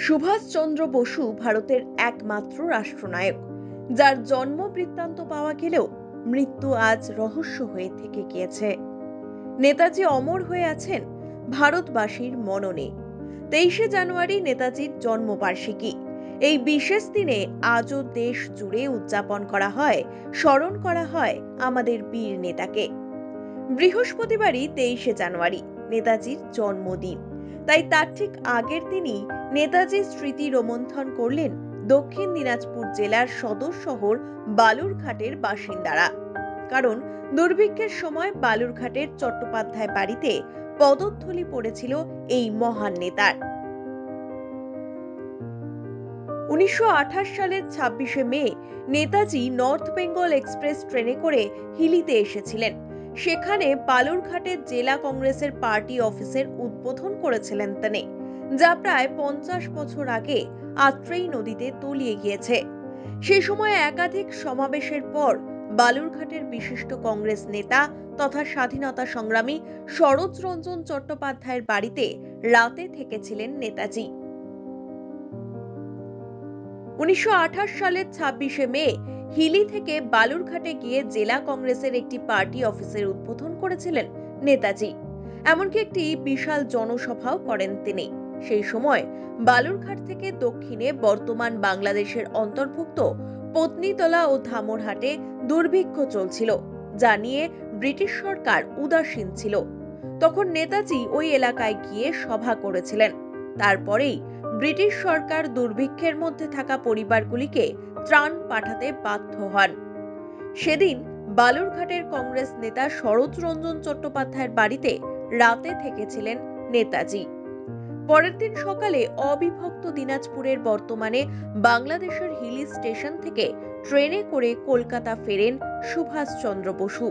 সুভাষচন্দ্র বসু ভারতের একমাত্র রাষ্ট্রনায়ক, যার জন্ম বৃত্তান্ত পাওয়া গেলেও মৃত্যু আজ রহস্য হয়ে থেকে গিয়েছে। নেতাজি অমর হয়ে আছেন ভারতবাসীর মননে। 23শে জানুয়ারি নেতাজির জন্মবার্ষিকী। এই বিশেষ দিনে আজও দেশ জুড়ে উদযাপন করা হয়, স্মরণ করা হয় আমাদের বীর নেতাকে। বৃহস্পতিবারই 23শে জানুয়ারি নেতাজির জন্মদিন, তাই তার ঠিক আগের দিনই নেতাজির স্মৃতি রোমন্থন করলেন দক্ষিণ দিনাজপুর জেলার সদর শহর বালুরঘাটের বাসিন্দারা। কারণ দুর্ভিক্ষের সময় বালুরঘাটের চট্টোপাধ্যায় বাড়িতে পদধূলি পড়েছিল এই মহান নেতার। 1928 সালের 26শে মে নেতাজি নর্থ বেঙ্গল এক্সপ্রেস ট্রেনে করে হিলিতে এসেছিলেন। সেখানে বালুরঘাটের জেলা কংগ্রেসের পার্টি অফিসের উদ্বোধন করেছিলেন তিনি, যা প্রায় 50 বছর আগে আত্রেই নদীতে তলিয়ে গিয়েছে। সেই সময় একাধিক সমাবেশের পর বালুরঘাটের বিশিষ্ট কংগ্রেস নেতা তথা স্বাধীনতা সংগ্রামী শরৎরঞ্জন চট্টোপাধ্যায়ের বাড়িতে রাতে থেকেছিলেন নেতাজি। 1928 সালের 26শে মে হিলি থেকে বালুরঘাটে গিয়ে জেলা কংগ্রেসের একটি পার্টি অফিসের উদ্বোধন করেছিলেন নেতাজি। এমনকি একটি বিশাল জনসভাও করেন তিনি। সেই সময় বালুরঘাট থেকে দক্ষিণে বর্তমান বাংলাদেশের অন্তর্ভুক্ত পত্নীতলা ও ধামরহাটে দুর্ভিক্ষ চলছিল, যা নিয়ে ব্রিটিশ সরকার উদাসীন ছিল। তখন নেতাজি ওই এলাকায় গিয়ে সভা করেছিলেন। তারপরেই ব্রিটিশ সরকার দুর্ভিক্ষের মধ্যে থাকা পরিবারগুলিকে ত্রাণ পাঠাতে বাধ্য হন। সেদিন বালুরঘাটের কংগ্রেস নেতা শরৎরঞ্জন চট্টোপাধ্যায়ের বাড়িতে রাতে থেকেছিলেন নেতাজি। পরের দিন সকালে অবিভক্ত দিনাজপুরের বর্তমানে বাংলাদেশের হিলি স্টেশন থেকে ট্রেনে করে কলকাতা ফেরেন সুভাষচন্দ্র বসু।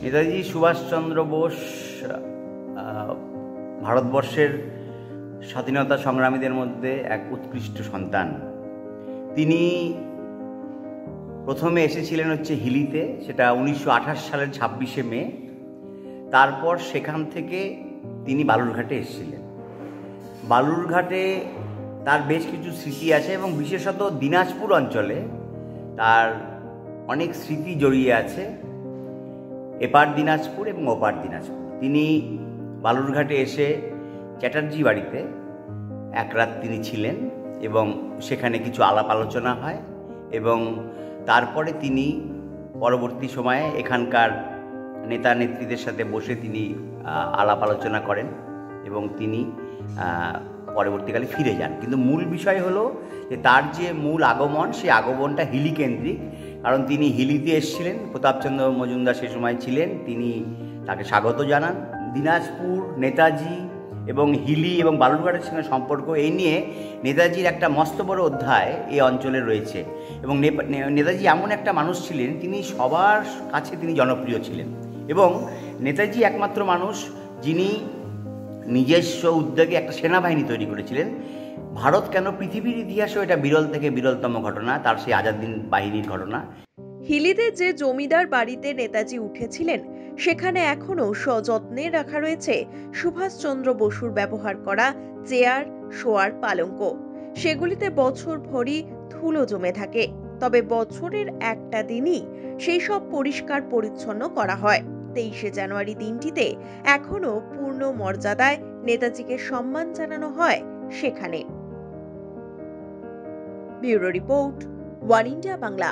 নেতাজি সুভাষচন্দ্র বোস ভারতবর্ষের স্বাধীনতা সংগ্রামীদের মধ্যে এক উৎকৃষ্ট সন্তান। তিনি প্রথমে এসেছিলেন হিলিতে, সেটা 1928 সালের 26শে মে। তারপর সেখান থেকে তিনি বালুরঘাটে এসেছিলেন। বালুরঘাটে তার বেশ কিছু স্মৃতি আছে এবং বিশেষত দিনাজপুর অঞ্চলে তার অনেক স্মৃতি জড়িয়ে আছে, এপার দিনাজপুর এবং ওপার দিনাজপুর। তিনি বালুরঘাটে এসে চ্যাটার্জি বাড়িতে এক রাত তিনি ছিলেন এবং সেখানে কিছু আলাপ আলোচনা হয় এবং তারপরে তিনি পরবর্তী সময়ে এখানকার নেতা নেত্রীদের সাথে বসে তিনি আলাপ আলোচনা করেন এবং তিনি পরবর্তীকালে ফিরে যান। কিন্তু মূল বিষয় হলো যে তার যে মূল আগমন, সেই আগমনটা হিলি কেন্দ্রিক। কারণ তিনি হিলিতে এসেছিলেন, প্রতাপচন্দ্র মজুমদার সে সময় ছিলেন, তিনি তাকে স্বাগত জানান। দিনাজপুর, নেতাজি এবং হিলি এবং বালুরঘাটের সঙ্গে সম্পর্ক, এই নিয়ে নেতাজির একটা মস্ত বড় অধ্যায় এই অঞ্চলে রয়েছে। এবং নেতাজি এমন একটা মানুষ ছিলেন, তিনি সবার কাছে তিনি জনপ্রিয় ছিলেন এবং নেতাজি একমাত্র মানুষ যিনি নিজস্ব উদ্যোগে একটা সেনাবাহিনী তৈরি করেছিলেন। ভারত কেন, পৃথিবীর ইতিহাসেও এটা বিরল থেকে বিরলতম ঘটনা, তার সেই আজাদ হিন্দ বাহিনীর ঘটনা। হিলিতে যে জমিদার বাড়িতে নেতাজি উঠেছিলেন, সেখানে এখনো সযত্নে রাখা রয়েছে সুভাষচন্দ্র বসুর ব্যবহার করা চেয়ার, শোয়ার পালঙ্ক। সেগুলিতে বছর ভরই ধুলো জমে থাকে, তবে বছরের একটা দিনই সেই সব পরিষ্কার পরিচ্ছন্ন করা হয়। 23শে জানুয়ারি দিনটিতে এখনো পূর্ণ মর্যাদায় নেতাজিকে সম্মান জানানো হয় সেখানে। Bureau report, one India Bangla.